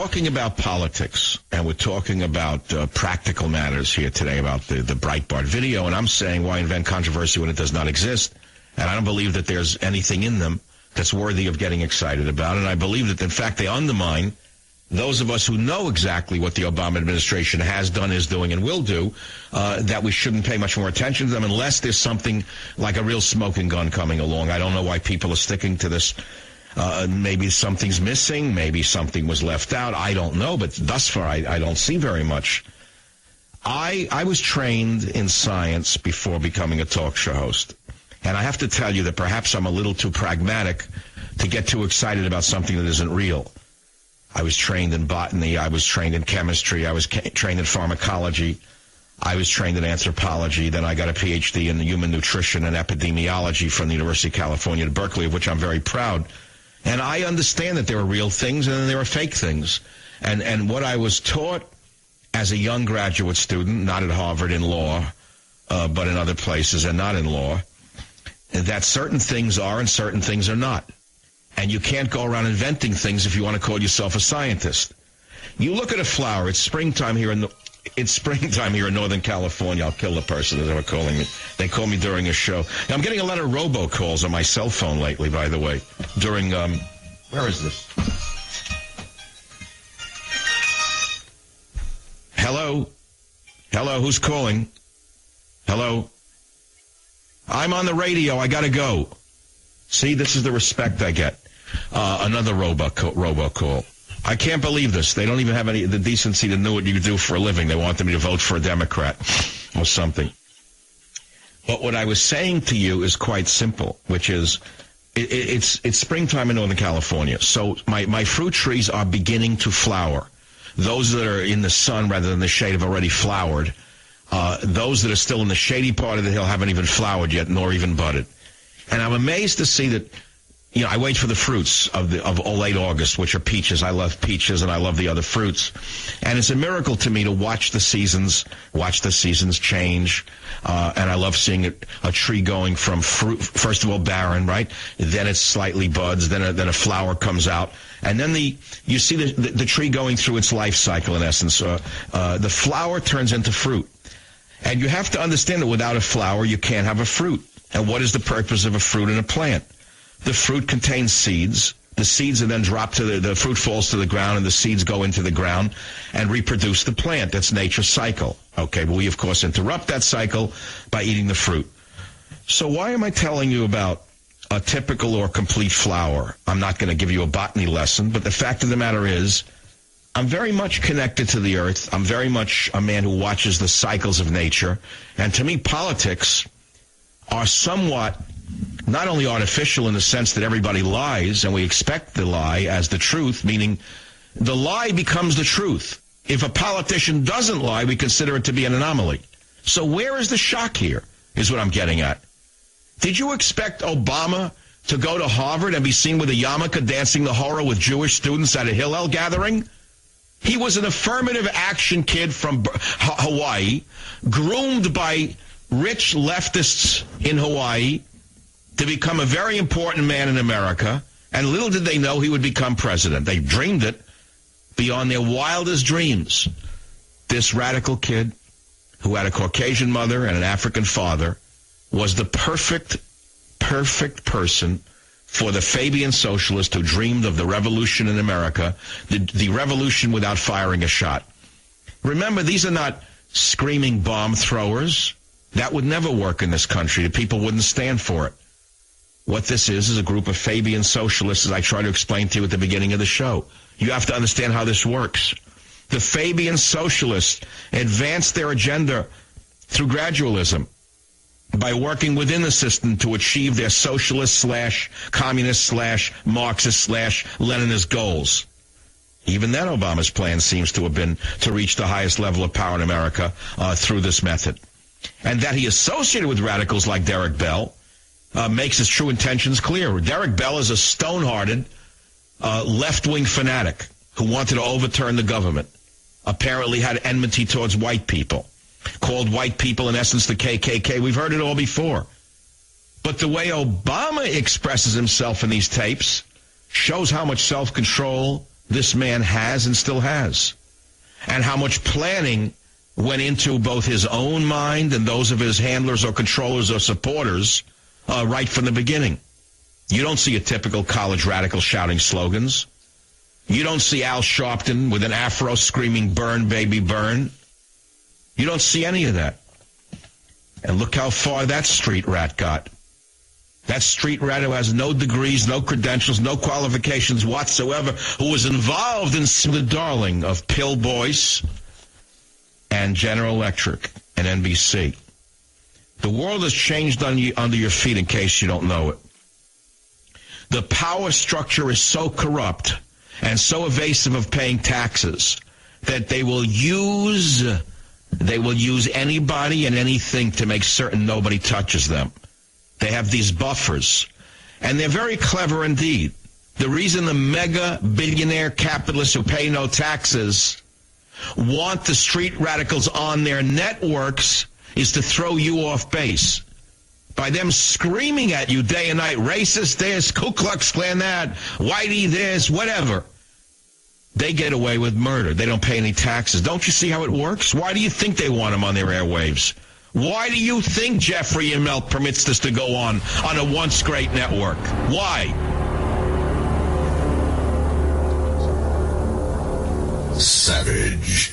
talking about politics, and we're talking about practical matters here today about the Breitbart video, and I'm saying why invent controversy when it does not exist? And I don't believe that there's anything in them that's worthy of getting excited about, and I believe that, in fact, they undermine those of us who know exactly what the Obama administration has done, is doing, and will do, that we shouldn't pay much more attention to them unless there's something like a real smoking gun coming along. I don't know why people are sticking to this. Maybe something's missing. Maybe something was left out. I don't know, but thus far I don't see very much. I was trained in science before becoming a talk show host, and I have to tell you that perhaps I'm a little too pragmatic to get too excited about something that isn't real. I was trained in botany. I was trained in chemistry. I was trained in pharmacology. I was trained in anthropology. Then I got a Ph.D. in human nutrition and epidemiology from the University of California at Berkeley, of which I'm very proud. And I understand that there are real things and there are fake things. And what I was taught as a young graduate student, not at Harvard in law, but in other places and not in law, that certain things are and certain things are not. And you can't go around inventing things if you want to call yourself a scientist. You look at a flower. It's springtime here in Northern California. I'll kill the person that's ever calling me. They call me during a show. Now, I'm getting a lot of robocalls on my cell phone lately, by the way. During, where is this? Hello? Hello, who's calling? Hello? I'm on the radio. I got to go. See, this is the respect I get. Another robocall. I can't believe this. They don't even have the decency to know what you do for a living. They want me to vote for a Democrat or something. But what I was saying to you is quite simple, which is it's springtime in Northern California. So my fruit trees are beginning to flower. Those that are in the sun rather than the shade have already flowered. Those that are still in the shady part of the hill haven't even flowered yet, nor even budded. And I'm amazed to see that, you know, I wait for the fruits of late August, which are peaches. I love peaches and I love the other fruits. And it's a miracle to me to watch the seasons change. And I love seeing a tree going from fruit, first of all, barren, right? Then it slightly buds, then a flower comes out. And then you see the tree going through its life cycle, in essence. The flower turns into fruit. And you have to understand that without a flower, you can't have a fruit. And what is the purpose of a fruit in a plant? The fruit contains seeds. The seeds are then dropped to the fruit falls to the ground, and the seeds go into the ground and reproduce the plant. That's nature's cycle. Okay, but we, of course, interrupt that cycle by eating the fruit. So why am I telling you about a typical or complete flower? I'm not going to give you a botany lesson, but the fact of the matter is, I'm very much connected to the earth. I'm very much a man who watches the cycles of nature. And to me, politics are somewhat not only artificial in the sense that everybody lies and we expect the lie as the truth, meaning the lie becomes the truth. If a politician doesn't lie, we consider it to be an anomaly. So where is the shock here, is what I'm getting at. Did you expect Obama to go to Harvard and be seen with a yarmulke dancing the horror with Jewish students at a Hillel gathering? He was an affirmative action kid from Hawaii, groomed by rich leftists in Hawaii to become a very important man in America, and little did they know he would become president. They dreamed it beyond their wildest dreams. This radical kid who had a Caucasian mother and an African father was the perfect person for the Fabian socialist who dreamed of the revolution in America, the revolution without firing a shot. Remember, these are not screaming bomb throwers. That would never work in this country. The people wouldn't stand for it. What this is a group of Fabian socialists, as I try to explain to you at the beginning of the show. You have to understand how this works. The Fabian socialists advance their agenda through gradualism by working within the system to achieve their socialist/communist/Marxist/Leninist goals. Even then, Obama's plan seems to have been to reach the highest level of power in America through this method. And that he associated with radicals like Derek Bell makes his true intentions clear. Derek Bell is a stone-hearted left-wing fanatic who wanted to overturn the government, apparently had enmity towards white people, called white people, in essence, the KKK. We've heard it all before. But the way Obama expresses himself in these tapes shows how much self-control, this man has and still has, and how much planning went into both his own mind and those of his handlers or controllers or supporters right from the beginning. You don't see a typical college radical shouting slogans. You don't see Al Sharpton with an afro screaming, "Burn, baby, burn." You don't see any of that. And look how far that street rat got. That street rat who has no degrees, no credentials, no qualifications whatsoever, who was involved in the darling of Pill Boys and General Electric and NBC. The world has changed under your feet in case you don't know it. The power structure is so corrupt and so evasive of paying taxes that they will use anybody and anything to make certain nobody touches them. They have these buffers, and they're very clever indeed. The reason the mega billionaire capitalists who pay no taxes want the street radicals on their networks is to throw you off base. By them screaming at you day and night, racist this, Ku Klux Klan that, whitey this, whatever. They get away with murder. They don't pay any taxes. Don't you see how it works? Why do you think they want them on their airwaves? Why do you think Jeffrey Immelt permits this to go on a once great network? Why? Savage.